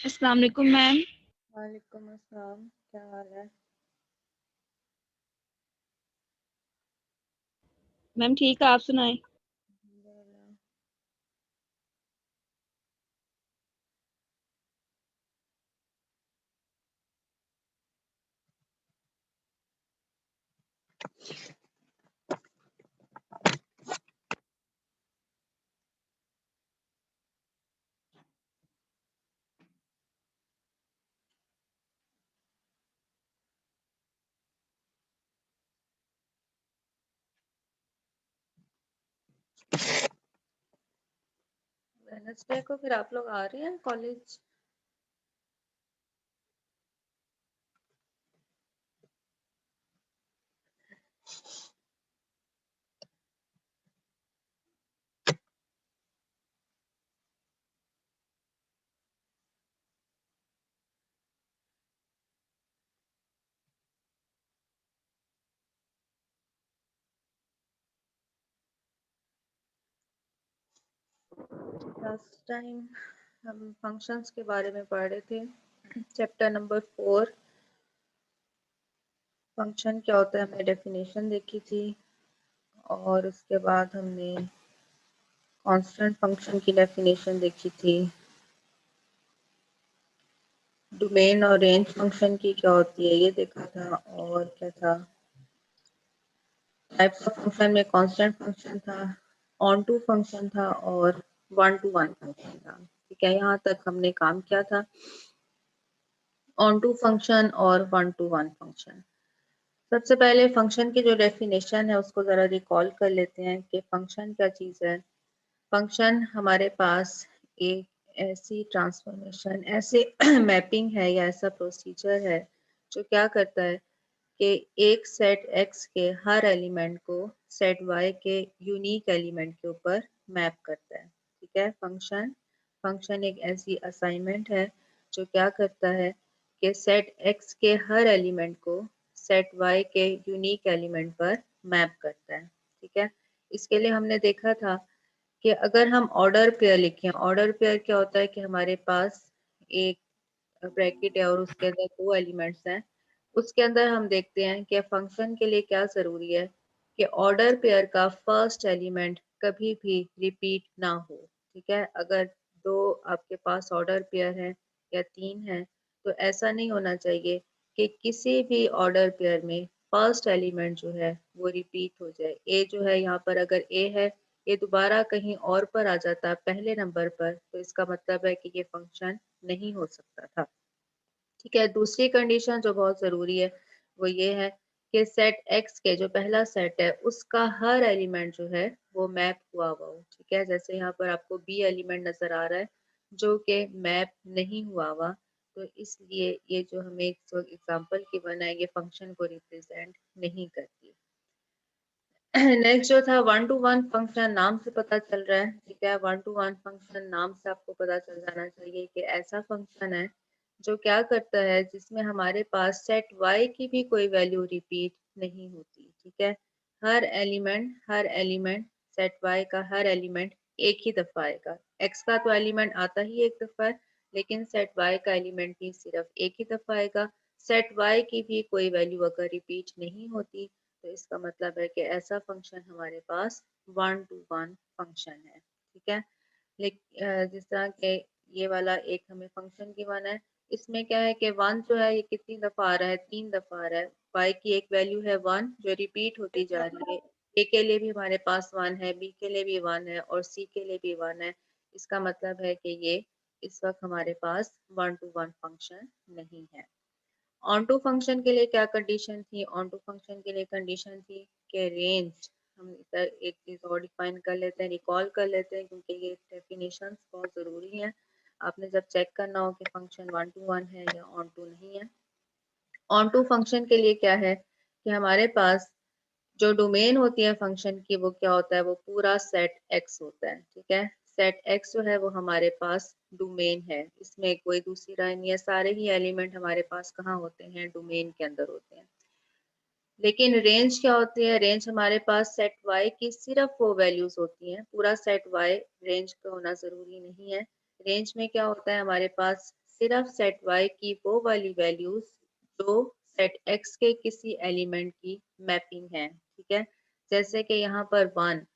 अस्सलाम वालेकुम मैम। वालेकुम अस्सलाम, क्या हाल है? मैम ठीक है, आप सुनाएं। अल्हम्दुलिल्लाह। वेडनेसडे को फिर आप लोग आ रहे हैं कॉलेज? लास्ट टाइम हम फंक्शंस के बारे में पढ़ रहे थे, चैप्टर नंबर 4। फंक्शन क्या होता है हमने डेफिनेशन देखी थी, और उसके बाद हमने कांस्टेंट फंक्शन की डेफिनेशन देखी थी। डोमेन और रेंज फंक्शन की क्या होती है ये देखा था, और क्या था, टाइप्स ऑफ फंक्शन में कांस्टेंट फंक्शन था, ऑन टू फंक्शन था, और वन टू वन फंक्शन था। ठीक है, यहाँ तक हमने काम किया था, ऑन टू फंक्शन और वन टू वन फंक्शन। सबसे पहले फंक्शन की जो डेफिनेशन है उसको ज़रा रिकॉल कर लेते हैं कि फंक्शन क्या चीज़ है। फंक्शन हमारे पास एक ऐसी ट्रांसफॉर्मेशन, ऐसे मैपिंग है या ऐसा प्रोसीजर है जो क्या करता है कि एक सेट x के हर एलिमेंट को सेट y के यूनिक एलिमेंट के ऊपर मैप करता है। ठीक है, फंक्शन एक ऐसी असाइनमेंट है जो क्या करता है कि सेट x के हर एलिमेंट को सेट y के यूनिक एलिमेंट पर मैप करता है। ठीक है, इसके लिए हमने देखा था कि अगर हम ऑर्डर पेयर लिखें, ऑर्डर पेयर क्या होता है कि हमारे पास एक ब्रैकेट है और उसके अंदर दो एलिमेंट्स हैं। उसके अंदर हम देखते हैं कि फंक्शन के लिए क्या ज़रूरी है कि ऑर्डर पेयर का फर्स्ट एलिमेंट कभी भी रिपीट ना हो। ठीक है, अगर दो आपके पास ऑर्डर पेयर है या तीन है, तो ऐसा नहीं होना चाहिए कि किसी भी ऑर्डर पेयर में फर्स्ट एलिमेंट जो है वो रिपीट हो जाए। ए जो है यहाँ पर, अगर ए है, ये दोबारा कहीं और पर आ जाता पहले नंबर पर, तो इसका मतलब है कि ये फंक्शन नहीं हो सकता था। ठीक है, दूसरी कंडीशन जो बहुत ज़रूरी है वो ये है कि सेट एक्स के जो पहला सेट है उसका हर एलिमेंट जो है वो मैप हुआ हुआ हो। ठीक है, जैसे यहाँ पर आपको बी एलिमेंट नज़र आ रहा है जो कि मैप नहीं हुआ हुआ, तो इसलिए ये जो हमें एग्जांपल की बना है ये फंक्शन को रिप्रेजेंट नहीं करती। नेक्स्ट जो था वन टू वन फंक्शन, नाम से पता चल रहा है। ठीक है, वन टू वन फंक्शन नाम से आपको पता चल जाना चाहिए कि ऐसा फंक्शन है जो क्या करता है जिसमें हमारे पास सेट y की भी कोई वैल्यू रिपीट नहीं होती। ठीक है, हर एलिमेंट सेट y का हर एलिमेंट एक ही दफा आएगा। x का तो एलिमेंट आता ही एक दफा है, लेकिन सेट y का एलिमेंट भी सिर्फ एक ही दफा आएगा। सेट y की भी कोई वैल्यू अगर रिपीट नहीं होती, तो इसका मतलब है कि ऐसा फंक्शन हमारे पास वन टू वन फंक्शन है। ठीक है, जिस तरह के ये वाला एक हमें फंक्शन गिवन है, इसमें क्या है कि वन जो है ये कितनी दफा आ रहा है, 3 दफा आ रहा है। y की एक वैल्यू है 1 जो रिपीट होती जा रही है। a के लिए भी हमारे पास 1 है, b के लिए भी 1 है, और c के लिए भी 1 है। इसका मतलब है कि ये इस वक्त हमारे पास वन टू वन फंक्शन नहीं है। ऑन टू फंक्शन के लिए क्या कंडीशन थी? ऑन टू फंक्शन के लिए कंडीशन थी कि रेंज, हम इधर एक चीज और डिफाइन कर लेते हैं, रिकॉल कर लेते हैं, क्योंकि ये डेफिनेशंस बहुत जरूरी हैं। आपने जब चेक करना हो कि फंक्शन 1 to 1 है या ऑन टू नहीं है। ऑन टू फंक्शन के लिए क्या है कि हमारे पास जो डोमेन होती है फंक्शन की वो क्या होता है, वो पूरा सेट एक्स होता है। ठीक है, सेट एक्स जो है वो हमारे पास डोमेन है, इसमें कोई दूसरी राय नहीं है। सारे ही एलिमेंट हमारे पास कहाँ होते हैं? डोमेन के अंदर होते हैं। लेकिन रेंज क्या होती है? रेंज हमारे पास सेट वाई की सिर्फ वो वैल्यूज होती हैं, पूरा सेट वाई रेंज का होना जरूरी नहीं है। रेंज में क्या होता है? हमारे पास सिर्फ सेट वाई की वो वाली वैल्यूज जो सेट एक्स के किसी एलिमेंट की मैपिंग है। ठीक है, जैसे कि यहाँ पर वन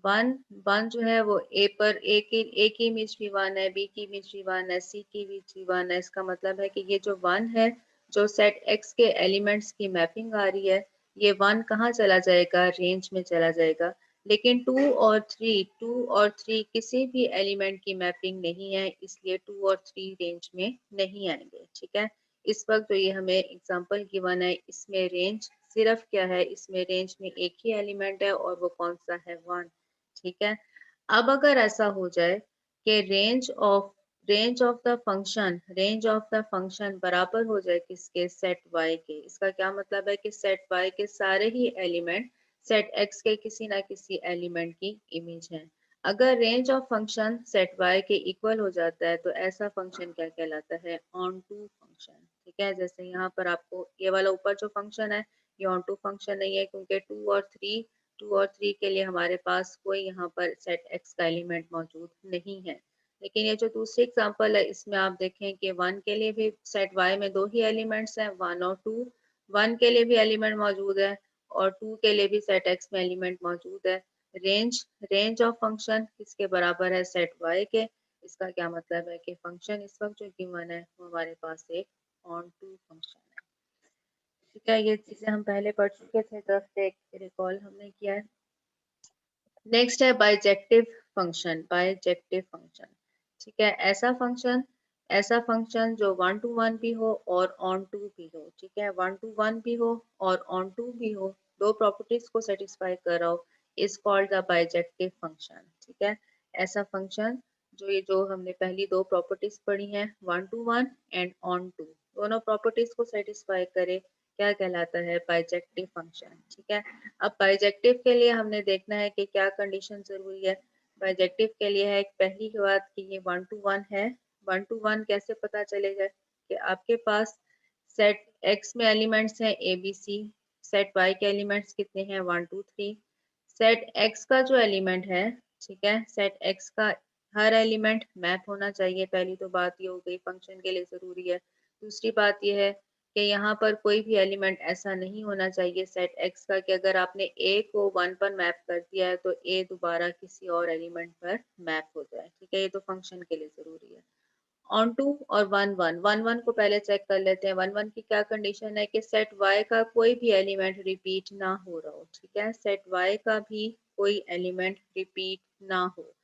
वन वन जो है वो ए की इमेज भी वन है, बी की इमेज भी वन है, सी की इमेज भी वन है। इसका मतलब है कि ये जो वन है, जो सेट एक्स के एलिमेंट्स की मैपिंग आ रही है, ये वन कहाँ चला जाएगा? रेंज में चला जाएगा। लेकिन टू और थ्री किसी भी एलिमेंट की मैपिंग नहीं है, इसलिए टू और थ्री रेंज में नहीं आएंगे। ठीक है, इस वक्त जो ये हमें एग्जांपल गिवन है, इसमें रेंज सिर्फ क्या है? इसमें रेंज में एक ही एलिमेंट है और वो कौन सा है? वन। ठीक है, अब अगर ऐसा हो जाए कि रेंज ऑफ द फंक्शन बराबर हो जाए किसके? सेट वाई के। इसका क्या मतलब है कि सेट वाई के सारे ही एलिमेंट सेट एक्स के किसी ना किसी एलिमेंट की इमेज है। अगर range of function set Y के इक्वल हो जाता है तो ऐसा फंक्शन क्या कहलाता है? Onto function. ठीक है, जैसे यहाँ पर आपको ये वाला ऊपर जो फंक्शन है ये ऑन टू फंक्शन नहीं है, क्योंकि टू और थ्री के लिए हमारे पास कोई यहाँ पर सेट एक्स का एलिमेंट मौजूद नहीं है। लेकिन ये जो दूसरी एग्जांपल है, इसमें आप देखें कि वन के लिए भी सेट वाई में दो ही एलिमेंट्स हैं, वन और टू। वन के लिए भी एलिमेंट मौजूद है और टू के लिए भी सेट एक्स में एलिमेंट मौजूद है। रेंज रेंज ऑफ फंक्शन किसके बराबर है? सेट वाई के। इसका क्या मतलब है कि फंक्शन इस वक्त जो गिवन है वो हमारे पास एक ऑन टू फंक्शन है। ठीक है, ये चीजें हम पहले पढ़ चुके थे, जस्ट एक रिकॉल हमने किया है। नेक्स्ट है बाइजेक्टिव फंक्शन। बाइजेक्टिव फंक्शन, ठीक है, ऐसा फंक्शन जो वन टू वन भी हो और ऑन टू भी हो। ठीक है, वन टू वन भी हो और ऑन टू भी हो, दो प्रॉपर्टीज को सेटिस्फाई कर रहा हो, is called the bijective function. ठीक है, ऐसा फंक्शन जो हमने पहली दो प्रॉपर्टीज पढ़ी हैं, one to one and onto, दोनों प्रॉपर्टीज को सेटिस्फाई करे, क्या कहलाता है? Bijective function. ठीक है, अब बाइजेक्टिव के लिए हमने देखना है कि क्या कंडीशन जरूरी है। बाइजेक्टिव के लिए है पहली बात कि ये वन टू वन है। वन टू वन कैसे पता चलेगा? कि आपके पास सेट एक्स में एलिमेंट्स हैं A B C, set Y के एलिमेंट्स कितने हैं? One two three. Set X का जो एलिमेंट है, ठीक है, सेट एक्स का हर एलिमेंट मैप होना चाहिए। पहली तो बात ये हो गई, फंक्शन के लिए जरूरी है। दूसरी बात ये है कि यहाँ पर कोई भी एलिमेंट ऐसा नहीं होना चाहिए सेट एक्स का कि अगर आपने ए को वन पर मैप कर दिया है तो ए दोबारा किसी और एलिमेंट पर मैप हो जाए। ठीक है, ये तो फंक्शन के लिए जरूरी है। ऑन टू और वन वन वन वन को पहले चेक कर लेते हैं। वन वन की क्या कंडीशन है कि सेट वाई का कोई भी एलिमेंट रिपीट ना हो रहा हो। ठीक है, सेट वाई का भी कोई एलिमेंट रिपीट ना हो।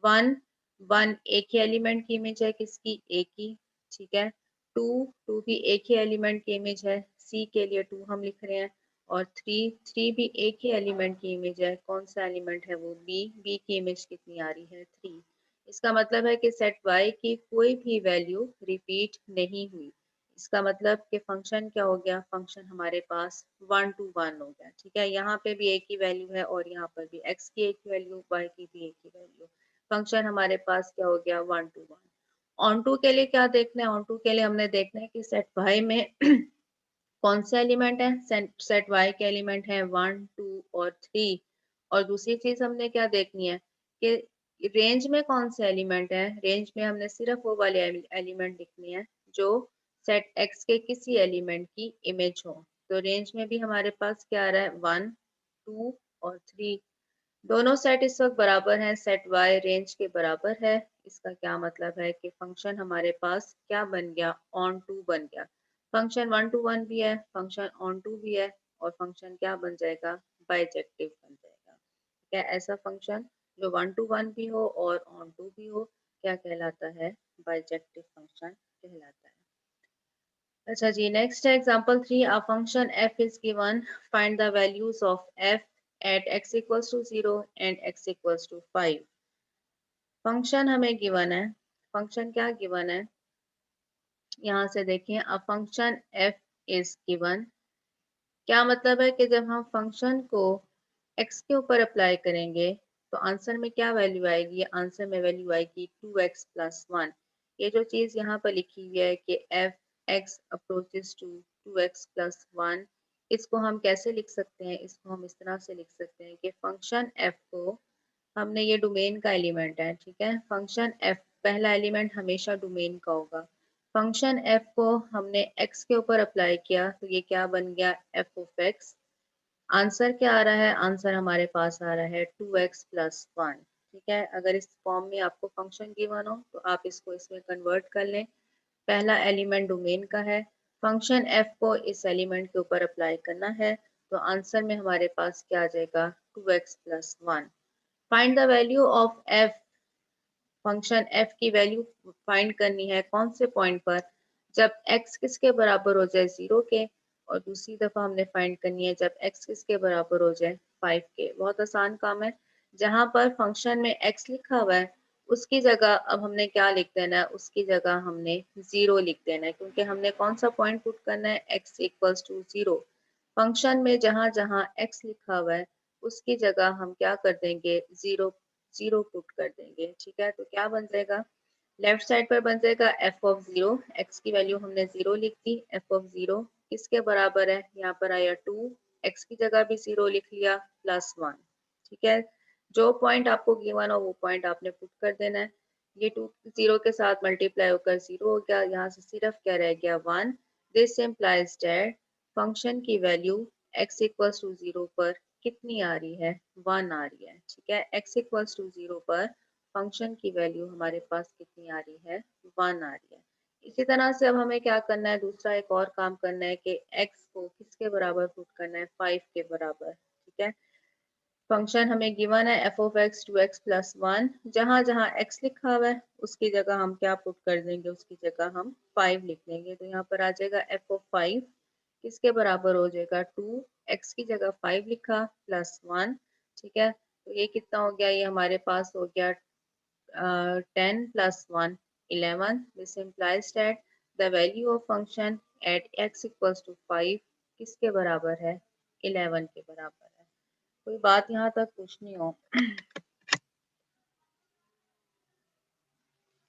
वन वन एक ही एलिमेंट की इमेज है, किसकी? ए की। ठीक है, टू टू भी एक ही एलिमेंट की इमेज है, सी के लिए टू हम लिख रहे हैं। और थ्री थ्री भी एक ही एलिमेंट की इमेज है, कौन सा एलिमेंट है वो? बी। बी की इमेज कितनी आ रही है? थ्री। इसका मतलब है कि सेट वाई की कोई भी वैल्यू रिपीट नहीं हुई। इसका मतलब कि फंक्शन क्या हो गया? फंक्शन हमारे पास वन टू वन हो गया। ठीक है, यहाँ पे भी एक ही वैल्यू है और यहाँ पर भी एक्स की एक ही वैल्यू, वाई की भी एक ही वैल्यू। फंक्शन हमारे पास क्या हो गया? One to one. Onto के लिए क्या देखना है? ऑन टू के लिए हमने देखना है कि सेट वाई में कौन से एलिमेंट है? सेट वाई के एलिमेंट है वन टू और थ्री। और दूसरी चीज हमने क्या देखनी है कि रेंज में कौन से एलिमेंट है। रेंज में हमने सिर्फ वो वाले एलिमेंट लिखने हैं जो सेट एक्स के किसी एलिमेंट की इमेज हो। तो रेंज में भी हमारे पास क्या आ रहा है? वन टू और थ्री। दोनों सेट इस वक्त बराबर हैं, सेट वाई रेंज के बराबर है। इसका क्या मतलब है कि फंक्शन हमारे पास क्या बन गया? ऑन टू बन गया। फंक्शन वन टू वन भी है, फंक्शन ऑन टू भी है, और फंक्शन क्या बन जाएगा? बाइजेक्टिव बन जाएगा। क्या ऐसा फंक्शन जो वन टू वन भी हो और ऑन टू भी हो क्या कहलाता है? बाइजेक्टिव फंक्शन कहलाता है। अच्छा जी, नेक्स्ट है example 3। A function f is given, find the values of f at x equals to 0 and x equals to 5। Function हमें गिवन है, फंक्शन क्या गिवन है, यहाँ से देखें, a function f is given, क्या मतलब है कि जब हम फंक्शन को x के ऊपर अप्लाई करेंगे तो आंसर में क्या वैल्यू आएगी, आंसर में वैल्यू आएगी 2x प्लस 1। ये जो चीज़ यहाँ पर लिखी हुई है कि f x approaches to 2x plus 1, इसको हम कैसे लिख सकते हैं, इसको हम इस तरह से लिख सकते हैं कि फंक्शन f को हमने, ये डोमेन का एलिमेंट है, ठीक है, फंक्शन f पहला एलिमेंट हमेशा डोमेन का होगा। फंक्शन f को हमने x के ऊपर अप्लाई किया तो ये क्या बन गया, f ऑफ x। आंसर क्या आ रहा है, आंसर हमारे पास आ रहा है 2x प्लस 1। ठीक है, अगर इस फॉर्म में आपको फंक्शन गिवन हो तो आप इसको इसमें कन्वर्ट कर लें। पहला एलिमेंट डोमेन का है, फंक्शन f को इस एलिमेंट के ऊपर अप्लाई करना है, तो आंसर में हमारे पास क्या आ जाएगा, 2x plus 1। Find the value of f, function f की वैल्यू फाइंड करनी है कौन से पॉइंट पर, जब x किसके बराबर हो जाए 0 के, और दूसरी दफा हमने फाइंड करनी है जब x किसके बराबर हो जाए 5 के। बहुत आसान काम है, जहां पर फंक्शन में x लिखा हुआ है उसकी जगह अब हमने क्या लिख देना है, उसकी जगह हमने 0 लिख देना है, क्योंकि हमने कौन सा पॉइंट पुट करना है, x इक्वल्स टू 0। फंक्शन में जहां जहां x लिखा हुआ है उसकी जगह हम क्या कर देंगे, 0 पुट कर देंगे। ठीक है, तो क्या बन जाएगा, लेफ्ट साइड पर बन जाएगा f ऑफ 0, x की वैल्यू हमने 0 लिख दी, f ऑफ 0 किसके बराबर है, यहाँ पर आया 2, x की जगह भी 0 लिख लिया, प्लस 1। ठीक है, जो पॉइंट आपको गिवन हो वो पॉइंट आपने पुट कर देना है। ये 2 0 के साथ मल्टीप्लाई होकर 0 हो गया, यहाँ से सिर्फ क्या रह गया, 1। दिस इम्प्लाइज दैट फंक्शन की वैल्यू x इक्वल्स टू 0 पर कितनी आ रही है, 1 आ रही है। ठीक है, x इक्वल्स टू 0 पर फंक्शन की वैल्यू हमारे पास कितनी आ रही है, 1 आ रही है। इसी तरह से अब हमें क्या करना है, दूसरा एक और काम करना है कि x को किसके बराबर पुट करना है, 5 के बराबर। ठीक है, फंक्शन हमें गिवन है f of x 2x plus 1, जहां जहां x लिखा हुआ है उसकी जगह हम क्या पुट कर देंगे, उसकी जगह हम 5 लिख देंगे, तो यहाँ पर आ जाएगा f ऑफ 5 किसके बराबर हो जाएगा, 2, x की जगह 5 लिखा प्लस 1। ठीक है, तो ये कितना हो गया, ये हमारे पास हो गया 10 plus 1 11। This implies that the value of function at x equals to 5 किसके बराबर है, 11 के बराबर है। कोई बात यहाँ तक पूछनी हो,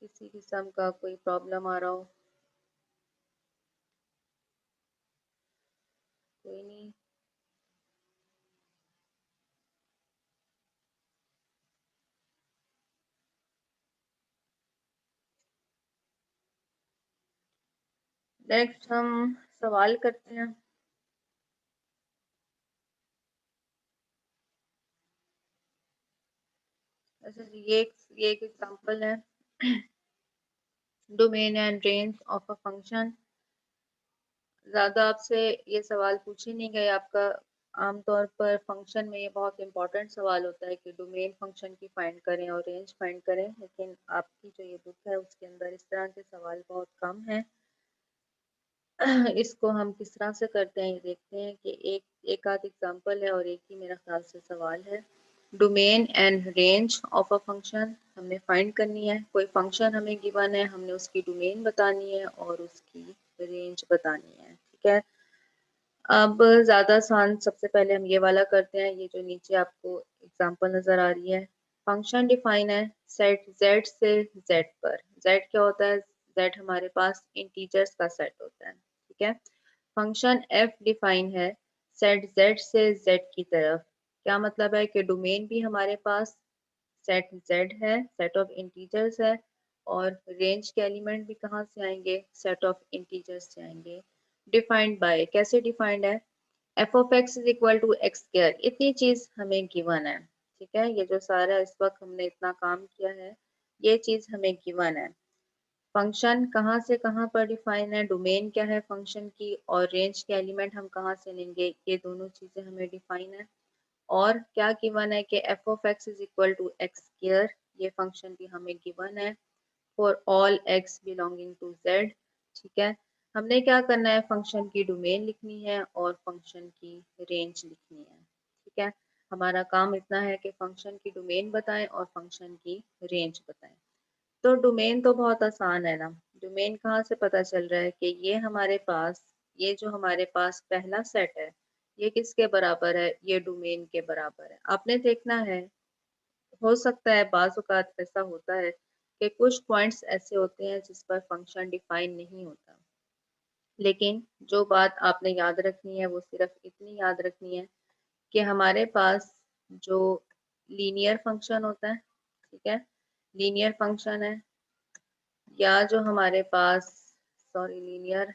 किसी किस्म का कोई प्रॉब्लम आ रहा हो, कोई नहीं। नेक्स्ट हम सवाल करते हैं। अच्छा जी, ये एक एग्जांपल है, domain and range of a function. ज़्यादा आपसे ये सवाल पूछे नहीं गए, आपका आमतौर पर फंक्शन में ये बहुत इंपॉर्टेंट सवाल होता है कि डोमेन फंक्शन की फाइंड करें और रेंज फाइंड करें, लेकिन आपकी जो ये बुक है उसके अंदर इस तरह के सवाल बहुत कम हैं। इसको हम किस तरह से करते हैं ये देखते हैं कि एक आध एग्जांपल है और एक ही मेरा ख्याल से सवाल है। Domain and range of a function हमने फाइंड करनी है, कोई फंक्शन हमें गिवन है, हमने उसकी डोमेन बतानी है और उसकी रेंज बतानी है। ठीक है, अब ज़्यादा आसान सबसे पहले हम ये वाला करते हैं, ये जो नीचे आपको एग्जांपल नज़र आ रही है। फंक्शन डिफाइन है सेट z से z पर। z क्या होता है, z हमारे पास इंटीजर्स का सेट होता है। ठीक है, फंक्शन f डिफाइन है सेट z से z की तरफ। क्या मतलब है कि डोमेन भी हमारे पास सेट z है, सेट ऑफ इंटीजर्स है, और रेंज के एलिमेंट भी कहाँ से आएंगे, सेट ऑफ इंटीजर्स से आएंगे। डिफाइंड बाय, कैसे डिफाइंड है, F of X is equal to X square, इतनी चीज हमें गिवन है। ठीक है, ये जो सारा इस वक्त हमने इतना काम किया है ये चीज हमें गिवन है। फंक्शन कहाँ से कहाँ पर डिफाइन है, डोमेन क्या है फंक्शन की, और रेंज के एलिमेंट हम कहाँ से लेंगे, ये दोनों चीजें हमें डिफाइन है। और क्या गिवन है कि F of X is equal to X square, ये फंक्शन भी हमें गिवन है for all X belonging to Z. ठीक है, हमने क्या करना है, फंक्शन की डोमेन लिखनी है और फंक्शन की रेंज लिखनी है। ठीक है, हमारा काम इतना है कि फंक्शन की डोमेन बताएं और फंक्शन की रेंज बताएं। तो डोमेन तो बहुत आसान है ना, डोमेन कहाँ से पता चल रहा है कि ये जो हमारे पास पहला सेट है ये किसके बराबर है, ये डोमेन के बराबर है। आपने देखना है, हो सकता है बाज़ औक़ात ऐसा होता है कि कुछ पॉइंट्स ऐसे होते हैं जिस पर फंक्शन डिफाइन नहीं होता, लेकिन जो बात आपने याद रखनी है वो सिर्फ इतनी याद रखनी है कि हमारे पास जो लीनियर फंक्शन होता है, ठीक है, लीनियर फंक्शन है, या जो हमारे पास लीनियर,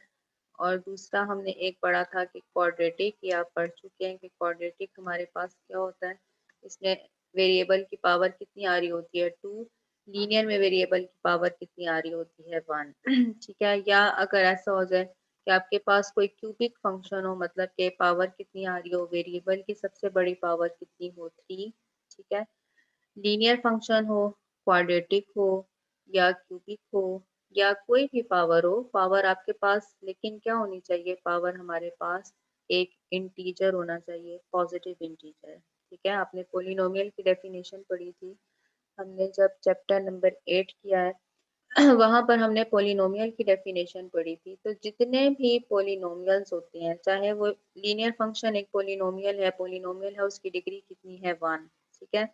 और दूसरा हमने एक पढ़ा था कि क्वाड्रेटिक, ये आप पढ़ चुके हैं कि क्वाड्रेटिक हमारे पास क्या होता है, इसमें वेरिएबल की पावर कितनी आ रही होती है, 2। लीनियर में वेरिएबल की पावर कितनी आ रही होती है, 1। ठीक है, या अगर ऐसा हो जाए कि आपके पास कोई क्यूबिक फंक्शन हो, मतलब कि पावर कितनी आ रही हो, वेरिएबल की सबसे बड़ी पावर कितनी हो, 3। ठीक है, लीनियर फंक्शन हो, क्वाड्रेटिक हो, या क्यूबिक हो, या कोई भी पावर हो, पावर आपके पास लेकिन क्या होनी चाहिए, पावर हमारे पास एक इंटीजर होना चाहिए, पॉजिटिव इंटीजर। ठीक है, आपने पोलिनोमियल की डेफिनेशन पढ़ी थी, हमने जब चैप्टर नंबर 8 किया है वहां पर हमने पोलिनोमियल की डेफिनेशन पढ़ी थी। तो जितने भी पोलिनोमियल्स होते हैं, चाहे वो लीनियर फंक्शन एक पोलिनोमियल है, उसकी डिग्री कितनी है, 1। ठीक है,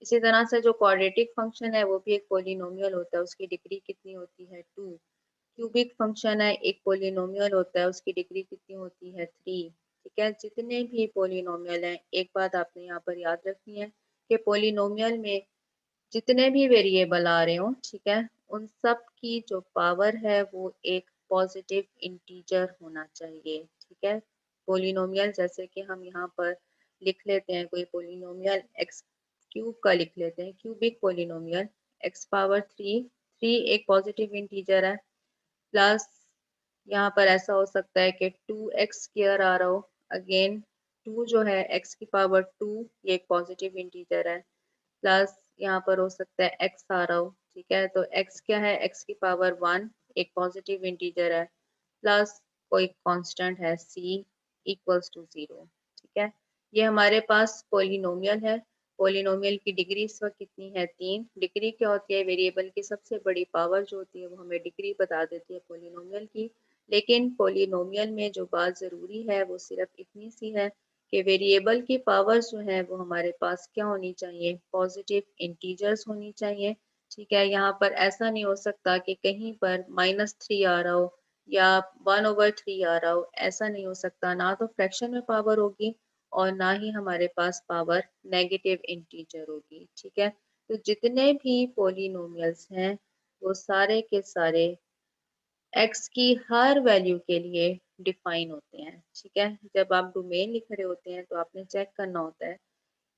इसी तरह से जो क्वाड्रेटिक फंक्शन है वो भी एक पोलिनोमियल होता है, उसकी डिग्री कितनी होती है, 2। क्यूबिक फंक्शन है, एक पोलिनोमियल होता है, उसकी डिग्री कितनी होती है, 3। ठीक है, जितने भी पोलिनोमियल हैं, एक बात आपने यहाँ पर याद रखनी है कि पोलिनोमियल में जितने भी वेरिएबल आ रहे हो, ठीक है, उन सब की जो पावर है वो एक पॉजिटिव इंटीजर होना चाहिए। ठीक है, पोलिनोमियल जैसे कि हम यहाँ पर लिख लेते हैं, कोई पोलिनोमियल एक्स क्यूब का लिख लेते हैं, क्यूबिक पोलिनोमियल एक्स पावर 3, 3 एक पॉजिटिव इंटीजर है, प्लस यहाँ पर ऐसा हो सकता है कि 2x स्क्वायर आ रहा हो, अगेन 2 जो है x की पावर 2, ये एक पॉजिटिव इंटीजर है, प्लस यहाँ पर हो सकता है x आ रहा हो। ठीक है, तो x क्या है, x की पावर 1 एक पॉजिटिव इंटीजर है, प्लस कोई कांस्टेंट है c इक्वल्स टू 0। ठीक है, ये हमारे पास पोलिनोमियल है। पोलिनोमियल की डिग्री इस वक्त कितनी है, 3। डिग्री क्या होती है, वेरिएबल की सबसे बड़ी पावर जो होती है वो हमें डिग्री बता देती है पोलिनोमियल की। लेकिन पोलिनोमियल में जो बात ज़रूरी है वो सिर्फ इतनी सी है कि वेरिएबल की पावर जो है वो हमारे पास क्या होनी चाहिए, पॉजिटिव इंटीजर्स होनी चाहिए। ठीक है, यहाँ पर ऐसा नहीं हो सकता कि कहीं पर -3 आ रहा हो या 1/3 आ रहा हो, ऐसा नहीं हो सकता। ना तो फ्रैक्शन में पावर होगी और ना ही हमारे पास पावर नेगेटिव इंटीजर होगी। ठीक है, तो जितने भी पोलिनोमियल्स हैं वो सारे के सारे एक्स की हर वैल्यू के लिए डिफाइन होते हैं। ठीक है, जब आप डोमेन लिख रहे होते हैं तो आपने चेक करना होता है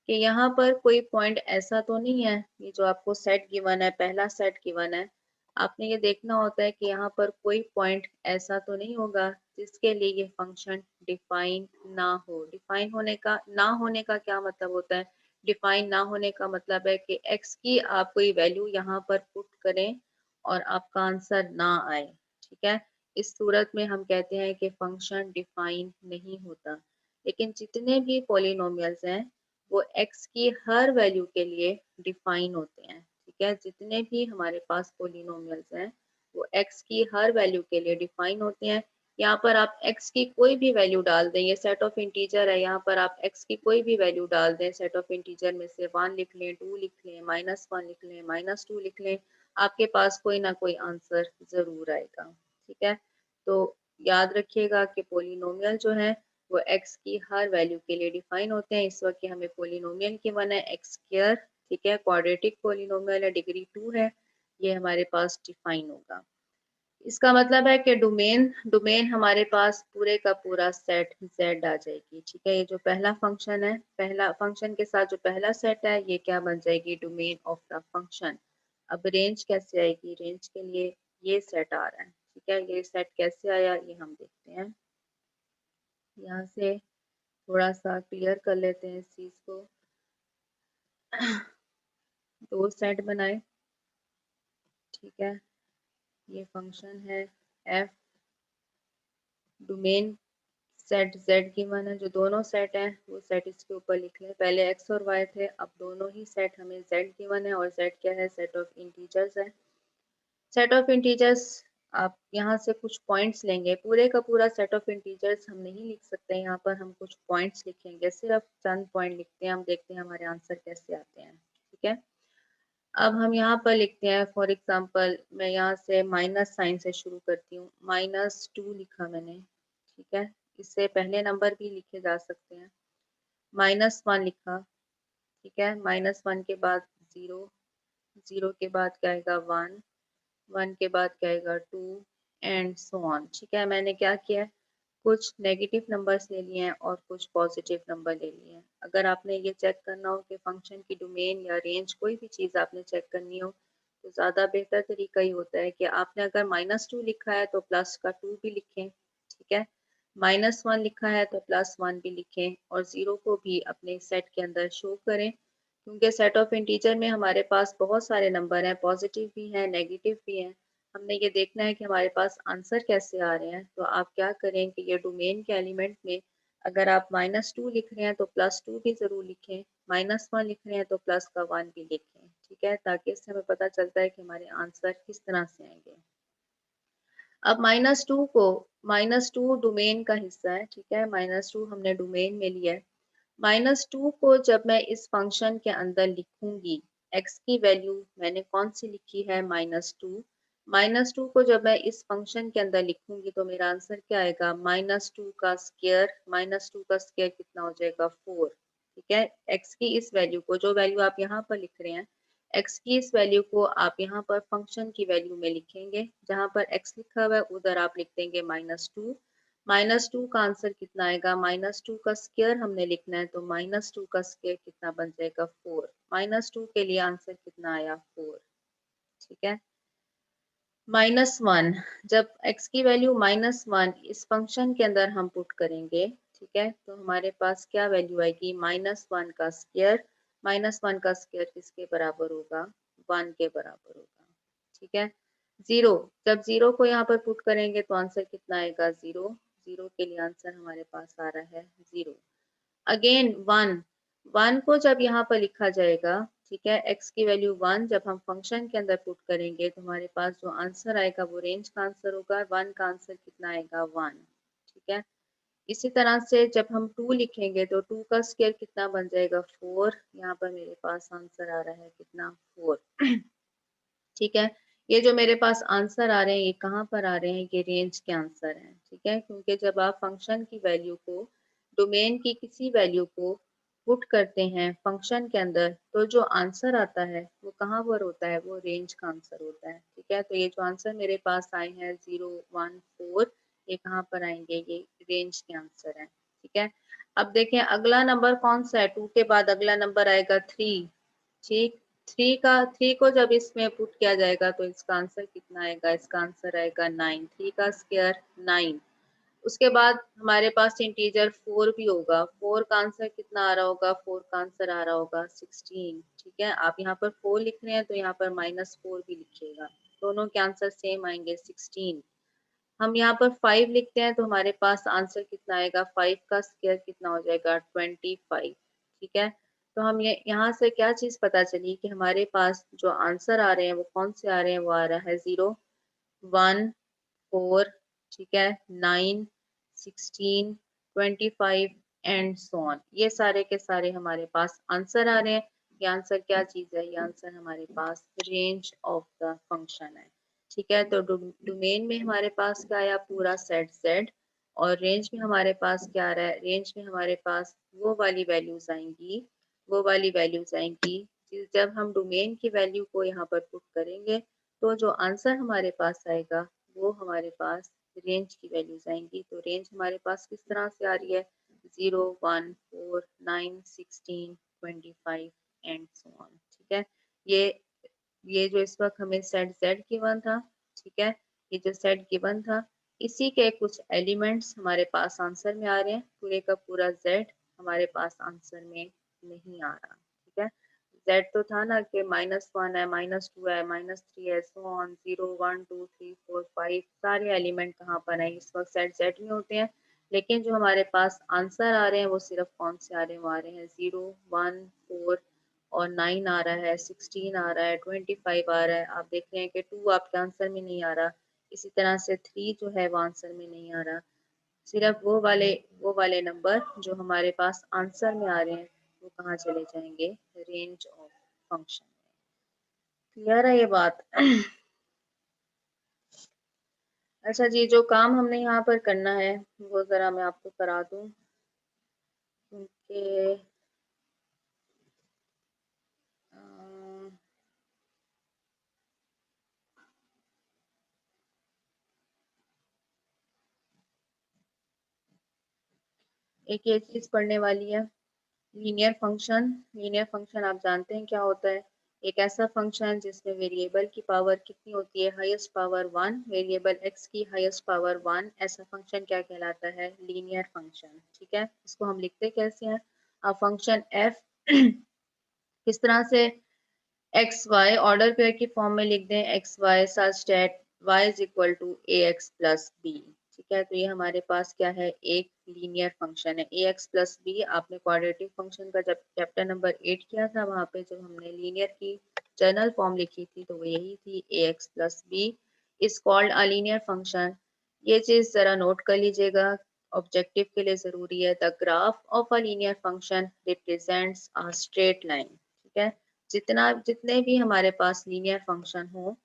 कि यहाँ पर कोई पॉइंट ऐसा तो नहीं है, ये जो आपको सेट गिवन है, पहला सेट गिवन है, आपने ये देखना होता है कि यहाँ पर कोई पॉइंट ऐसा तो नहीं होगा जिसके लिए ये फंक्शन डिफाइन ना हो। डिफाइन होने का ना होने का क्या मतलब होता है, डिफाइन ना होने का मतलब है कि एक्स की आप कोई वैल्यू यहाँ पर पुट करें और आपका आंसर ना आए। ठीक है, इस सूरत में हम कहते हैं कि फंक्शन डिफाइन नहीं होता। लेकिन जितने भी पॉलिनोमियल्स हैं वो x की हर वैल्यू के लिए डिफाइन होते हैं। ठीक है, जितने भी हमारे पास पोलिनोमियल्स हैं वो x की हर वैल्यू के लिए डिफाइन होते हैं। यहाँ पर आप x की कोई भी वैल्यू डाल दें, ये सेट ऑफ इंटीजर है, यहाँ पर आप x की कोई भी वैल्यू डाल दें, सेट ऑफ इंटीजर में से 1 लिख लें, 2 लिख लें, -1 लिख लें, -2 लिख लें, आपके पास कोई ना कोई आंसर ज़रूर आएगा। ठीक है, तो याद रखिएगा कि पोलिनोमियल जो है वो x की हर वैल्यू के लिए डिफाइन होते हैं। इस वक्त हमें पोलिनोमियल की वन है एक्स स्क्वायर। ठीक है, क्वाड्रेटिक पोलिनोमियल है, डिग्री 2 है, ये हमारे पास डिफाइन होगा। इसका मतलब है कि डोमेन डोमेन हमारे पास पूरे का पूरा सेट z आ जाएगी। ठीक है, ये जो पहला फंक्शन है, पहला फंक्शन के साथ जो पहला सेट है ये क्या बन जाएगी, डोमेन ऑफ द फंक्शन। अब रेंज कैसे आएगी, रेंज के लिए ये सेट आ रहा है। ठीक है, ये सेट कैसे आया ये हम देखते हैं, यहाँ से थोड़ा सा क्लियर कर लेते हैं इस चीज को। दो सेट बनाए, ठीक है, ये फंक्शन है f, domain set z given है, जो दोनों सेट है वो सेट इसके ऊपर लिख लें। पहले x और y थे, अब दोनों ही सेट हमें z गिवन है और z क्या है, सेट ऑफ इंटीजर्स है। सेट ऑफ इंटीजर्स आप यहाँ से कुछ पॉइंट्स लेंगे, पूरे का पूरा सेट ऑफ इंटीजर्स हम नहीं लिख सकते, यहाँ पर हम कुछ पॉइंट्स लिखेंगे, सिर्फ चंद पॉइंट लिखते हैं, हम देखते हैं हमारे आंसर कैसे आते हैं। ठीक है, अब हम यहाँ पर लिखते हैं, फॉर एग्जांपल मैं यहाँ से माइनस साइन से शुरू करती हूँ, -2 लिखा मैंने। ठीक है, इससे पहले नंबर भी लिखे जा सकते हैं। -1 लिखा। ठीक है, -1 के बाद 0, 0 के बाद क्या आएगा 1, 1 के बाद क्या आएगा 2 एंड सो ऑन। ठीक है, मैंने क्या किया है, कुछ नेगेटिव नंबर्स ले लिए हैं और कुछ पॉजिटिव नंबर ले लिए हैं। अगर आपने ये चेक करना हो कि फंक्शन की डोमेन या रेंज, कोई भी चीज़ आपने चेक करनी हो, तो ज़्यादा बेहतर तरीका ही होता है कि आपने अगर -2 लिखा है तो प्लस का 2 भी लिखें। ठीक है, -1 लिखा है तो +1 भी लिखें और 0 को भी अपने सेट के अंदर शो करें, क्योंकि सेट ऑफ इंटीजर में हमारे पास बहुत सारे नंबर हैं, पॉजिटिव भी हैं, नेगेटिव भी हैं। हमने ये देखना है कि हमारे पास आंसर कैसे आ रहे हैं। तो आप क्या करें कि ये डोमेन के एलिमेंट में अगर आप -2 लिख रहे हैं तो +2 भी ज़रूर लिखें, -1 लिख रहे हैं तो प्लस का 1 भी लिखें। ठीक है, ताकि इससे हमें पता चलता है कि हमारे आंसर किस तरह से आएंगे। अब -2 डोमेन का हिस्सा है। ठीक है, -2 हमने डोमेन में लिया है। -2 को जब मैं इस फंक्शन के अंदर लिखूंगी, x की वैल्यू मैंने कौन सी लिखी है, -2। -2 को जब मैं इस फंक्शन के अंदर लिखूंगी तो मेरा आंसर क्या आएगा, -2 का स्क्वायर। -2 का स्क्वायर कितना हो जाएगा, 4। ठीक है, x की इस वैल्यू को, जो वैल्यू आप यहाँ पर लिख रहे हैं, x की इस वैल्यू को आप यहाँ पर फंक्शन की वैल्यू में लिखेंगे, जहाँ पर x लिखा हुआ है उधर आप लिख देंगे -2। -2 का आंसर कितना आएगा, -2 का स्क्वायर हमने लिखना है, तो -2 का स्क्वायर कितना बन जाएगा, 4। -2 के लिए आंसर कितना आया, 4। ठीक है, -1 जब x की वैल्यू -1 इस फंक्शन के अंदर हम पुट करेंगे, ठीक है, तो हमारे पास क्या वैल्यू आएगी, -1 का स्क्वायर। -1 का स्क्वायर किसके बराबर होगा, 1 के बराबर होगा। ठीक है, 0 जब 0 को यहाँ पर पुट करेंगे तो आंसर कितना आएगा, 0। 0 के लिए आंसर हमारे पास आ रहा है 0। अगेन 1, 1 को जब यहाँ पर लिखा जाएगा, ठीक है, x की वैल्यू 1 जब हम फंक्शन के अंदर पुट करेंगे तो हमारे पास जो आंसर आएगा वो रेंज का आंसर होगा। 1 का आंसर कितना आएगा, 1। ठीक है, इसी तरह से जब हम 2 लिखेंगे तो 2 का स्क्वायर कितना बन जाएगा, 4। यहाँ पर मेरे पास आंसर आ रहा है कितना, 4। ठीक है, ये जो मेरे पास आंसर आ रहे हैं ये कहाँ पर आ रहे हैं, ये रेंज के आंसर हैं। ठीक है, क्योंकि जब आप फंक्शन की वैल्यू को, डोमेन की किसी वैल्यू को पुट करते हैं फंक्शन के अंदर, तो जो आंसर आता है वो कहाँ पर होता है, वो रेंज का आंसर होता है। ठीक है, तो ये जो आंसर मेरे पास आए हैं 0, 1, 4, ये कहाँ पर आएंगे, ये रेंज के आंसर हैं। ठीक है, अब देखें अगला नंबर कौन सा है, 2 के बाद अगला नंबर आएगा 3। ठीक, 3 को जब इसमें पुट किया जाएगा तो इसका आंसर कितना आएगा, इसका आंसर आएगा 9। 3 का स्क्वायर 9। उसके बाद हमारे पास इंटीजर 4 भी होगा। 4 का आंसर कितना आ रहा होगा, 4 का आंसर आ रहा होगा 16। ठीक है, आप यहाँ पर 4 लिख रहे हैं तो यहाँ पर -4 भी लिखिएगा, दोनों के आंसर सेम आएंगे 16। हम यहाँ पर 5 लिखते हैं तो हमारे पास आंसर कितना आएगा, 5 का स्क्वायर कितना हो जाएगा, 25। ठीक है, तो हम ये यहाँ से क्या चीज़ पता चली कि हमारे पास जो आंसर आ रहे हैं वो कौन से आ रहे हैं, वो आ रहा है 0, 1, 4, ठीक है, 9, 16, 25 एंड सो ऑन। ये सारे के सारे हमारे पास आंसर आ रहे हैं। ये आंसर क्या चीज़ है, ये आंसर हमारे पास रेंज ऑफ द फंक्शन है। ठीक है, तो डोमेन में हमारे पास क्या आया, पूरा सेट Z, और रेंज में हमारे पास क्या आ रहा है, रेंज में हमारे पास वो वाली वैल्यूज आएंगी, वो वाली वैल्यूज आएंगी जब हम डोमेन की वैल्यू को यहाँ पर पुट करेंगे तो जो आंसर हमारे पास आएगा वो हमारे पास रेंज की वैल्यूज आएंगी। तो रेंज हमारे पास किस तरह से आ रही है, 0, 1, 4, 9, 16, 25 एंड सो ऑन। ठीक है, ये ये जो इस वक्त हमें सेट Z गिवन था, ठीक है, ये जो सेट गिवन था इसी के कुछ एलिमेंट्स हमारे पास आंसर में आ रहे हैं, पूरे का पूरा Z हमारे पास आंसर में नहीं आ रहा। ठीक है, z तो था ना कि -1 है, -2 है, -3 है, सो ऑन 0 1 2 3 4 5 सारे एलिमेंट कहाँ पर हैं इस वक्त सेट z में होते हैं। लेकिन जो हमारे पास आंसर आ रहे हैं वो सिर्फ कौन से आ रहे हैं, वो आ रहे हैं 0 1 4 और 9 आ रहा है, 16 आ रहा है, 25 आ रहा है। आप देख रहे हैं कि 2 आपके आंसर में नहीं आ रहा, इसी तरह से 3 जो है वो आंसर में नहीं आ रहा। सिर्फ वो वाले नंबर जो हमारे पास आंसर में आ रहे हैं वो कहाँ चले जाएंगे, रेंज ऑफ फंक्शन में। क्लियर है ये बात? अच्छा जी, जो काम हमने यहाँ पर करना है वो ज़रा मैं आपको करा दूँ, क्योंकि एक ये चीज़ पढ़ने वाली है, लीनियर फंक्शन। लीनियर फंक्शन आप जानते हैं क्या होता है, एक ऐसा फंक्शन जिसमें वेरिएबल की पावर कितनी होती है, हाईएस्ट पावर 1, वेरिएबल x की हाईएस्ट पावर 1, ऐसा फंक्शन क्या कहलाता है, लीनियर फंक्शन। ठीक है, इसको हम लिखते कैसे हैं, अब फंक्शन f किस तरह से एक्स वाई ऑर्डर पेयर की फॉर्म में लिख दें, X Y such that Y is equal to A x plus B. ठीक है, तो ये हमारे पास क्या है, एक लीनियर फंक्शन है ए एक्स प्लस बी। आपने क्वाड्रेटिक फंक्शन का जब चैप्टर नंबर 8 किया था, वहाँ पे जब हमने लीनियर की जनरल फॉर्म लिखी थी तो वो यही थी, a x plus b is called a linear function. ये चीज़ ज़रा नोट कर लीजिएगा, ऑब्जेक्टिव के लिए ज़रूरी है। The graph of a linear function represents a straight line. ठीक है, जितने भी हमारे पास लीनियर फंक्शन हो,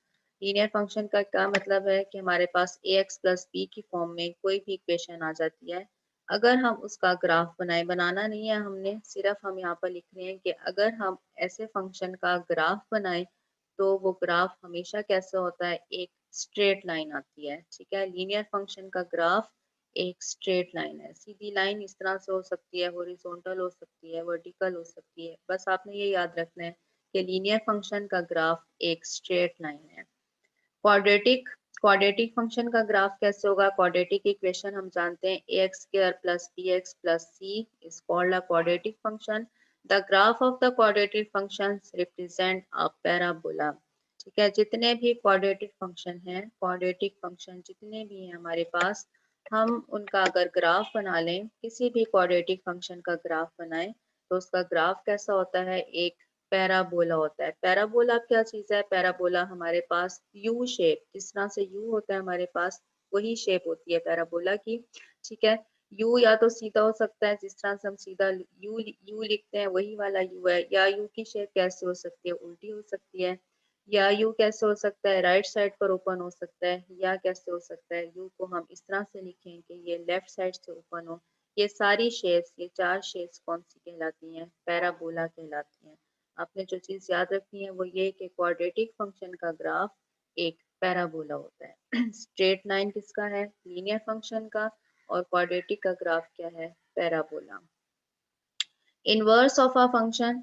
लीनियर फंक्शन का क्या मतलब है कि हमारे पास ए एक्स प्लस बी की फॉर्म में कोई भी इक्वेशन आ जाती है, अगर हम उसका ग्राफ बनाए, बनाना नहीं है हमने, सिर्फ हम यहाँ पर लिख रहे हैं कि अगर हम ऐसे फंक्शन का ग्राफ बनाए तो वो ग्राफ हमेशा कैसे होता है, एक स्ट्रेट लाइन आती है। ठीक है, लीनियर फंक्शन का ग्राफ एक स्ट्रेट लाइन है, सीधी लाइन इस तरह से हो सकती है, हॉरिजॉन्टल हो सकती है, वर्टिकल हो सकती है। बस आपने ये याद रखना है कि लीनियर फंक्शन का ग्राफ एक स्ट्रेट लाइन है। क्वाड्रेटिक क्वाड्रेटिक फंक्शन का ग्राफ कैसे होगा, क्वाड्रेटिक इक्वेशन हम जानते हैं, a x square plus b x plus c is called a quadratic function. The graph of the quadratic function represent a parabola. ठीक है, जितने भी क्वाड्रेटिक फंक्शन हैं, क्वाड्रेटिक फंक्शन जितने भी हैं हमारे पास, हम उनका अगर ग्राफ बना लें, किसी भी क्वाड्रेटिक फंक्शन का ग्राफ बनाएं तो उसका ग्राफ कैसा होता है, एक पैराबोला होता है। पैराबोला क्या चीज़ है, पैराबोला हमारे पास यू शेप, जिस तरह से यू होता है हमारे पास वही शेप होती है पैराबोला की। ठीक है, यू या तो सीधा हो सकता है, जिस तरह से हम सीधा यू यू लिखते हैं वही वाला यू है, या यू की शेप कैसे हो सकती है, उल्टी हो सकती है, या यू कैसे हो सकता है, राइट साइड पर ओपन हो सकता है, या कैसे हो सकता है, यू को हम इस तरह से लिखें कि ये लेफ्ट साइड से ओपन हो। ये सारी शेप्स, ये चार शेप्स कौन सी कहलाती हैं, पैराबोला कहलाती हैं। आपने जो चीज़ याद रखनी है वो ये कि क्वाड्रेटिक फंक्शन का ग्राफ एक पैराबोला होता है। स्ट्रेट लाइन किसका है, लीनियर फंक्शन का, और क्वाड्रेटिक का ग्राफ क्या है, parabola. Inverse of a function,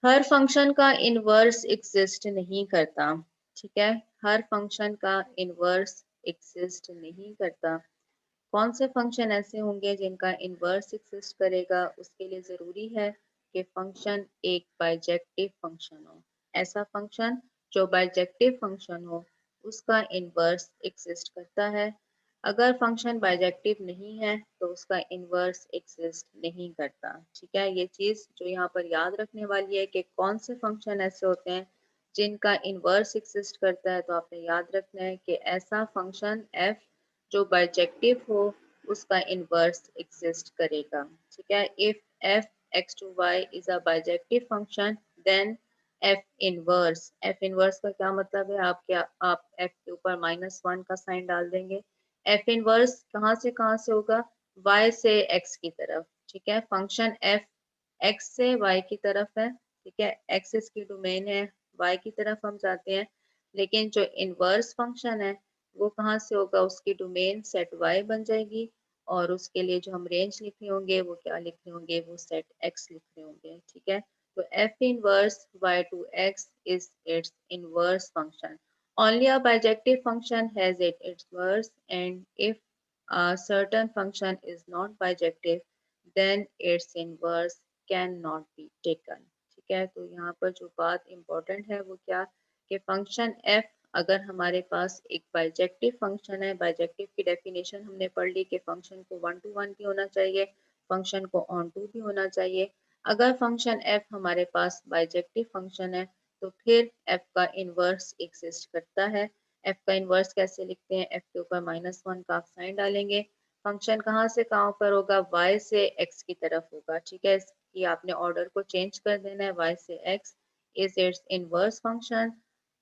her function का इनवर्स एग्जिस्ट नहीं करता। ठीक है, हर फंक्शन का इनवर्स एग्जिस्ट नहीं करता। कौन से फंक्शन ऐसे होंगे जिनका इनवर्स एग्जिस्ट करेगा, उसके लिए ज़रूरी है कि फंक्शन एक बाइजेक्टिव फंक्शन हो। ऐसा फंक्शन जो बाइजेक्टिव फंक्शन हो उसका इनवर्स एग्जिस्ट करता है। अगर फंक्शन बाइजेक्टिव नहीं है तो उसका इनवर्स एग्जिस्ट नहीं करता। ठीक है, ये चीज़ जो यहाँ पर याद रखने वाली है कि कौन से फंक्शन ऐसे होते हैं जिनका इनवर्स एग्जिस्ट करता है, तो आपने याद रखना है कि ऐसा फंक्शन f जो बाइजेक्टिव हो उसका इनवर्स एग्जिस्ट करेगा। ठीक है, if f x to y is a bijective function then f inverse का क्या मतलब है, आप f के ऊपर -1 का साइन डाल देंगे। f इनवर्स कहाँ से होगा, y से x की तरफ। ठीक है, फंक्शन f x से y की तरफ है। ठीक है, x इसकी डोमेन है, y की तरफ हम जाते हैं, लेकिन जो इनवर्स फंक्शन है वो कहाँ से होगा, उसकी डोमेन सेट y बन जाएगी, और उसके लिए जो हम रेंज लिख रहे होंगे वो क्या लिख रहे होंगे, वो सेट x लिख रहे होंगे। ठीक है, तो f inverse y to x is its inverse function. Only a bijective function has its inverse, and if a certain function is not bijective then its inverse cannot be taken. ठीक है, तो यहाँ पर जो बात इम्पोर्टेंट है वो क्या, कि फंक्शन एफ अगर हमारे पास एक बाइजेक्टिव फंक्शन है, बाइजेक्टिव की डेफिनेशन हमने पढ़ ली कि फंक्शन को 1 to 1 भी होना चाहिए, फंक्शन को ऑन टू भी होना चाहिए। अगर फंक्शन एफ हमारे पास बाइजेक्टिव फंक्शन है तो फिर एफ का इन्वर्स एग्जिस्ट करता है। एफ का इन्वर्स कैसे लिखते हैं, एफ के ऊपर -1 का आप साइन डालेंगे, फंक्शन कहाँ से कहाँ पर होगा, y से x की तरफ होगा। ठीक है, इसकी आपने ऑर्डर को चेंज कर देना है, y से x is it's inverse function.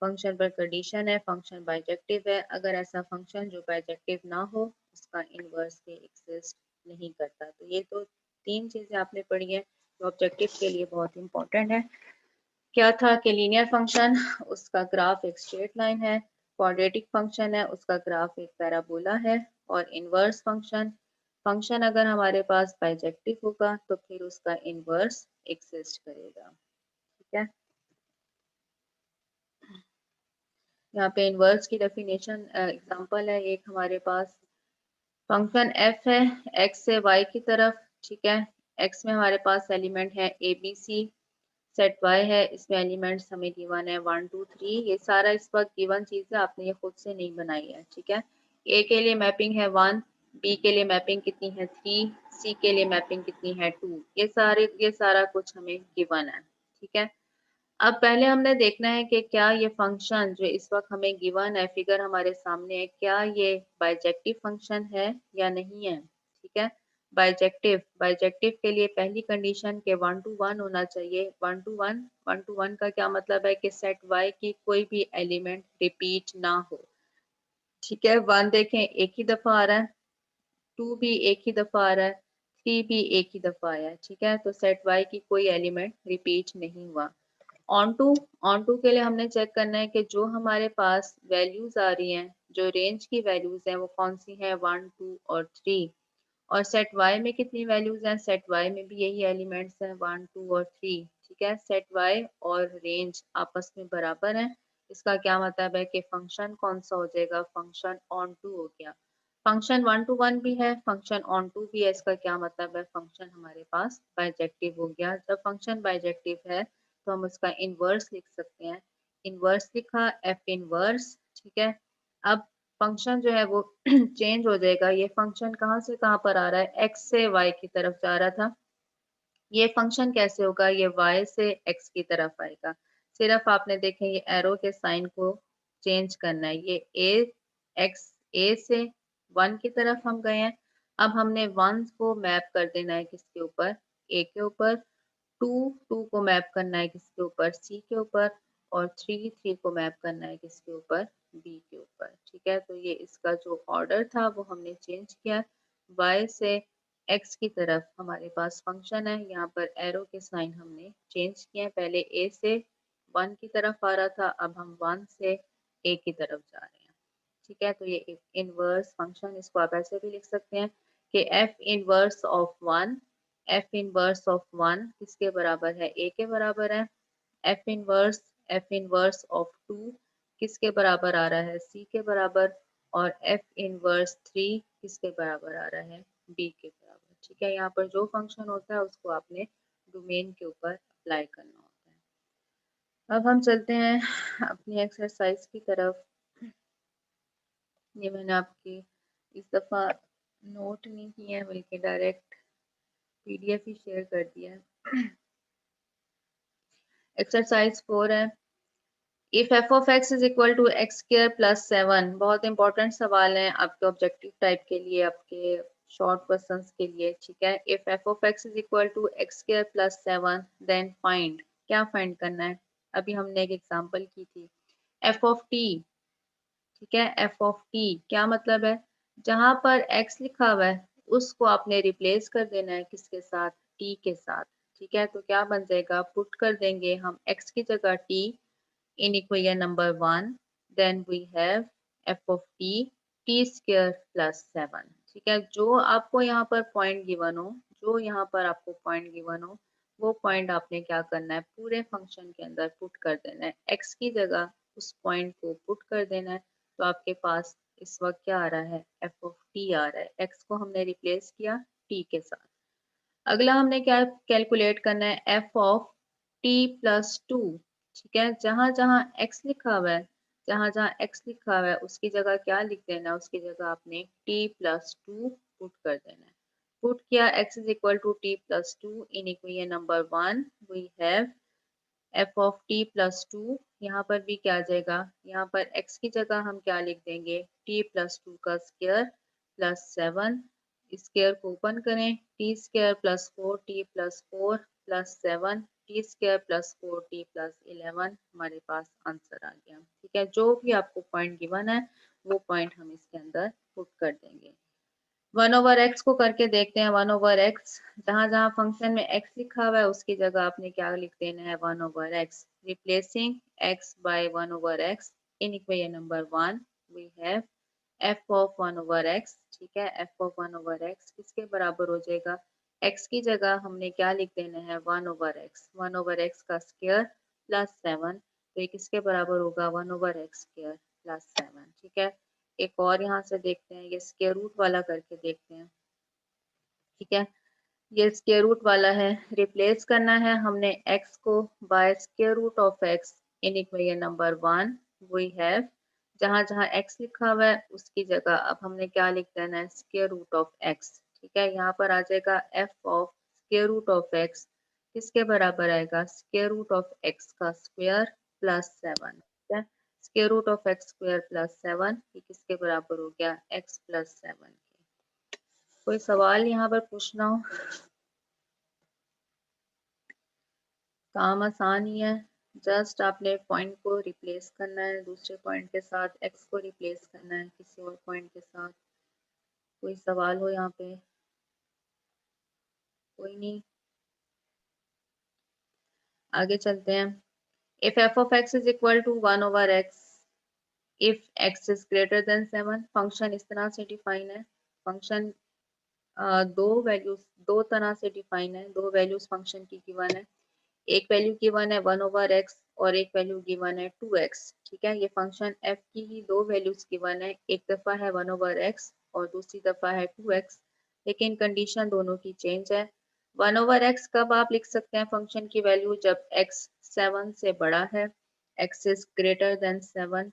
Function पर कंडीशन है फंक्शन बाइजेक्टिव है, अगर ऐसा फंक्शन जो बाइजेक्टिव ना हो उसका इनवर्स भी एग्जिस्ट नहीं करता। तो ये तो 3 चीजें आपने पढ़ी है जो ऑब्जेक्टिव के लिए बहुत इंपॉर्टेंट है। क्या था कि लीनियर फंक्शन उसका ग्राफ एक स्ट्रेट लाइन है, क्वाड्रेटिक फंक्शन है उसका ग्राफ एक पैराबोला है, और इनवर्स फंक्शन, फंक्शन अगर हमारे पास बाइजेक्टिव होगा तो फिर उसका इनवर्स एग्जिस्ट करेगा। ठीक है, यहाँ पे इनवर्स की डेफिनेशन एग्जांपल है एक हमारे पास, फंक्शन एफ है एक्स से वाई की तरफ। ठीक है, एक्स में हमारे पास एलिमेंट है A B C, set Y है, इसमें एलिमेंट्स हमें गिवन है 1 2 3, ये सारा इस वक्त गिवन चीज है, आपने ये खुद से नहीं बनाई है। ठीक है, ए के लिए मैपिंग है 1, बी के लिए मैपिंग कितनी है 3, सी के लिए मैपिंग कितनी है 2, ये सारा कुछ हमें गिवन है। ठीक है, अब पहले हमने देखना है कि क्या ये फंक्शन जो इस वक्त हमें गिवन है, फिगर हमारे सामने है, क्या ये बाइजेक्टिव फंक्शन है या नहीं है। ठीक है, बाइजेक्टिव, बाइजेक्टिव के लिए पहली कंडीशन के 1 to 1 होना चाहिए। 1 to 1 का क्या मतलब है कि सेट वाई की कोई भी एलिमेंट रिपीट ना हो। ठीक है, 1 देखें एक ही दफा आ रहा है, 2 भी एक ही दफा आ रहा है, 3 भी एक ही दफा आया है। ठीक है, तो सेट वाई की कोई एलिमेंट रिपीट नहीं हुआ। ऑन टू, ऑन टू के लिए हमने चेक करना है कि जो हमारे पास वैल्यूज आ रही हैं, जो रेंज की वैल्यूज हैं वो कौन सी हैं, 1 2 और 3, और सेट वाई में कितनी वैल्यूज हैं, सेट वाई में भी यही एलिमेंट्स हैं 1 2 और 3। ठीक है, सेट वाई और रेंज आपस में बराबर हैं, इसका क्या मतलब है कि फंक्शन कौन सा हो जाएगा, फंक्शन ऑन टू हो गया। फंक्शन 1 to 1 भी है, फंक्शन ऑन टू भी है, इसका क्या मतलब है, फंक्शन हमारे पास बाइजेक्टिव हो गया। जब फंक्शन बाइजेक्टिव है तो हम उसका इनवर्स लिख सकते हैं, इनवर्स लिखा एफ इनवर्स। ठीक है, अब फंक्शन जो है वो चेंज हो जाएगा, ये फंक्शन कहाँ से कहाँ पर आ रहा है, एक्स से वाई की तरफ जा रहा था, ये फंक्शन कैसे होगा, ये y से x की तरफ आएगा। सिर्फ आपने देखें ये एरो के साइन को चेंज करना है, ये a से 1 की तरफ हम गए हैं, अब हमने 1 को मैप कर देना है किसके ऊपर, a के ऊपर, 2 को मैप करना है किसके ऊपर, c के ऊपर, और 3 को मैप करना है किसके ऊपर, b के ऊपर। ठीक है, तो ये इसका जो ऑर्डर था वो हमने चेंज किया, y से x की तरफ हमारे पास फंक्शन है, यहाँ पर एरो के साइन हमने चेंज किए हैं, पहले a से 1 की तरफ आ रहा था, अब हम 1 से a की तरफ जा रहे हैं। ठीक है, तो ये एक इनवर्स फंक्शन, इसको आप ऐसे भी लिख सकते हैं कि f inverse of 1, f inverse of 1 किसके बराबर है, a के बराबर है, f इनवर्स ऑफ 2 किसके बराबर आ रहा है, c के बराबर, और f इनवर्स 3 किसके बराबर आ रहा है, b के बराबर। ठीक है, यहाँ पर जो फंक्शन होता है उसको आपने डोमेन के ऊपर अप्लाई करना होता है। अब हम चलते हैं अपनी एक्सरसाइज की तरफ। ये मैंने आपकी इस दफ़ा नोट नहीं किए हैं बल्कि डायरेक्ट पीडीएफ ही शेयर कर दिया है। एक्सरसाइज 4 है, if F of X is equal to X square plus 7, बहुत इंपॉर्टेंट सवाल है आपके ऑब्जेक्टिव टाइप के लिए, आपके शॉर्ट क्वेश्चंस के लिए। ठीक है, if F of X is equal to X square plus 7 then find, क्या फाइंड करना है, अभी हमने एक एग्जांपल की थी, एफ ऑफ टी। ठीक है, एफ ऑफ टी क्या मतलब है, जहां पर x लिखा हुआ है उसको आपने रिप्लेस कर देना है किसके साथ, t के साथ। ठीक है, तो क्या बन जाएगा, पुट कर देंगे हम x की जगह t in equation number 1, then we have F of T square plus 7। ठीक है, जो आपको यहाँ पर पॉइंट गिवन हो, जो यहाँ पर आपको पॉइंट गिवन हो वो पॉइंट आपने क्या करना है, पूरे फंक्शन के अंदर पुट कर देना है, x की जगह उस पॉइंट को पुट कर देना है। तो आपके पास इस वक्त क्या आ रहा है, एफ ऑफ टी आ रहा है, एक्स को हमने रिप्लेस किया टी के साथ। अगला हमने क्या कैलकुलेट करना है, एफ ऑफ t+2, ठीक है। जहां जहां x लिखा हुआ है, जहां जहां x लिखा हुआ है उसकी जगह क्या लिख देना, उसकी जगह आपने t+2 पुट कर देना है। पुट किया x is equal to t+2 in equation number 1 we have f of t+2। यहाँ पर भी क्या आ जाएगा, यहाँ पर x की जगह हम क्या लिख देंगे, t+2 का स्क्वायर प्लस 7, स्क्वायर को ओपन करें, t square plus 4t plus 4 plus 7 t square plus 4t plus 11, हमारे पास आंसर आ गया। ठीक है, जो भी आपको पॉइंट गिवन है वो पॉइंट हम इसके अंदर पुट कर देंगे। 1/x को करके देखते हैं। 1/x, जहां जहां फंक्शन में x लिखा हुआ है उसकी जगह आपने क्या लिख देना है, 1/x। Replacing x by 1/x in equation number 1 we have f of 1/x। ठीक है, f ऑफ 1/x किसके बराबर हो जाएगा, x की जगह हमने क्या लिख देना है, 1/x। 1/x का स्क्वायर प्लस 7, तो ये किसके बराबर होगा, 1/x स्क्वायर प्लस 7। ठीक है, एक और यहाँ से देखते हैं, ये स्क्वायर रूट वाला करके देखते हैं। ठीक है, ये स्क्वायर रूट वाला है, रिप्लेस करना है हमने x को by square root of x in equation number 1 we have, जहां जहां x लिखा हुआ है उसकी जगह अब हमने क्या लिख देना है, स्क्वायर रूट ऑफ x। ठीक है, यहाँ पर आ जाएगा f of square root of x किसके बराबर आएगा, स्क्वायर रूट ऑफ x का स्क्वायर प्लस 7। ठीक है, square root of x square plus 7 ये किसके बराबर हो गया, x प्लस 7। कोई सवाल यहाँ पर पूछना हो, काम आसान ही है। जस्ट आपने पॉइंट को रिप्लेस करना है दूसरे पॉइंट के साथ, x को रिप्लेस करना है किसी और पॉइंट के साथ। कोई सवाल हो यहाँ पे, कोई नहीं, आगे चलते हैं। If f of x is equal to 1/x, if x is greater than 7, function इस तरह से डिफाइन है। फंक्शन दो तरह से डिफाइन है, दो वैल्यूज फंक्शन की गिवन है। एक वैल्यू गिवन है 1/x और एक वैल्यू गिवन है 2x। ठीक है, ये फंक्शन f की ही दो वैल्यूज गिवन है, एक दफा है 1/x और दूसरी दफा है 2x, लेकिन कंडीशन दोनों की चेंज है। 1/x कब आप लिख सकते हैं फंक्शन की वैल्यू, जब x 7 से बड़ा है, x इज ग्रेटर देन 7,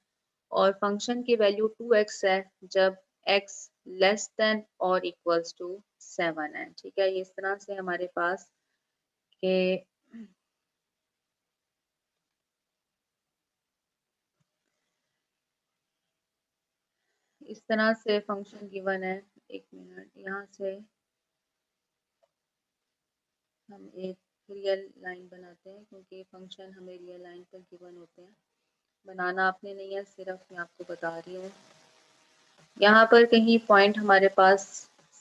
और फंक्शन की वैल्यू 2x है जब x लेस देन और इक्वल्स टू 7 है। ठीक है, ये इस तरह से हमारे पास के इस तरह से फंक्शन गिवन है। एक मिनट, यहाँ से हम एक रियल लाइन बनाते हैं क्योंकि फंक्शन हमें रियल लाइन पर गिवन होते हैं। बनाना आपने नहीं है, सिर्फ मैं आपको बता रही हूँ। यहाँ पर कहीं पॉइंट हमारे पास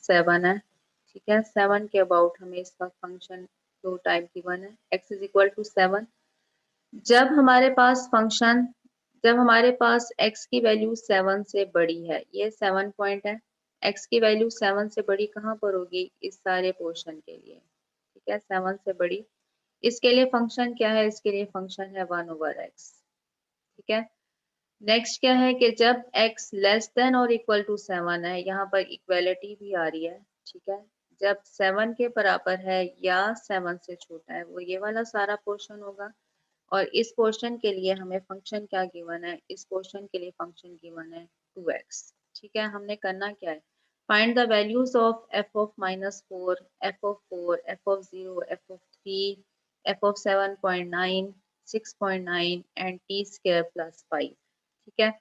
7 है। ठीक है, 7 के अबाउट हमें इसका फंक्शन दो टाइप गिवन है, x इज इक्वल टू 7। जब हमारे पास फंक्शन, जब हमारे पास x की वैल्यू 7 से बड़ी है, ये 7 पॉइंट है, x की वैल्यू 7 से बड़ी कहाँ पर होगी, इस सारे पोर्शन के लिए। ठीक है, 7 से बड़ी, इसके लिए फंक्शन क्या है, इसके लिए फंक्शन है 1/x। ठीक है, नेक्स्ट क्या है कि जब x लेस देन और इक्वल टू 7 है, यहाँ पर इक्वलिटी भी आ रही है। ठीक है, जब 7 के बराबर है या 7 से छोटा है, वो ये वाला सारा पोर्शन होगा। और इस पोर्शन के लिए हमें फंक्शन क्या गिवन है, इस पोर्शन के लिए फंक्शन गिवन है 2x। ठीक है, हमने करना क्या है, find the values of f of -4, f of 4, f of 0, f of 3, f of 7.9, 6.9 and t square plus 5। ठीक है,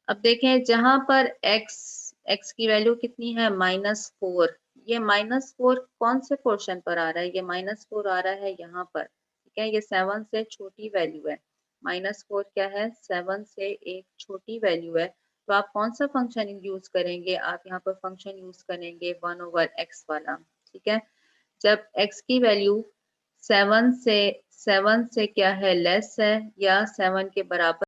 अब देखें जहां पर x की वैल्यू कितनी है, -4, ये -4 कौन से पोर्शन पर आ रहा है, ये -4 आ रहा है यहाँ पर। ठीक है, ये 7 से छोटी वैल्यू है, -4 क्या है, 7 से एक छोटी वैल्यू है। तो आप कौन सा फंक्शन यूज करेंगे, आप यहाँ पर फंक्शन यूज करेंगे 1/x वाला। ठीक है, जब x की वैल्यू 7 से क्या है, लेस है या 7 के बराबर